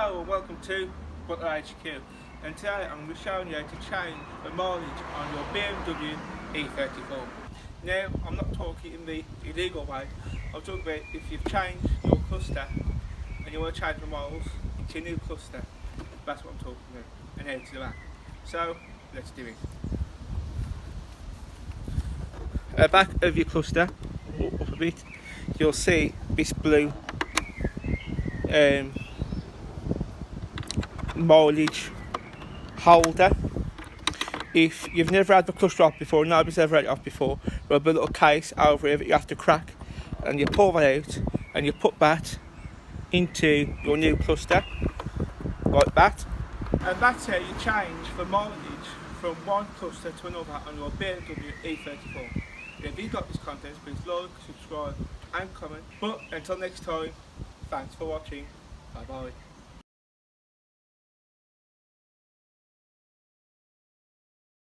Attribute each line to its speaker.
Speaker 1: Hello and welcome to Butler-HQ, and today I'm going to be showing you how to change the mileage on your BMW E34. Now, I'm not talking in the illegal way. I'm talking about if you've changed your cluster and you want to change the miles into a new cluster. That's what I'm talking about, and how to do that. So, let's do it. At the back of your cluster, up a bit, you'll see this blue mileage holder. If you've never had the cluster off before, nobody's ever had it off before, there'll be a little case over here that you have to crack, and you pull that out and you put that into your new cluster like that, and that's how you change the mileage from one cluster to another on your BMW E34. If you got this content, please like, subscribe and comment. But until next time, thanks for watching. Bye bye.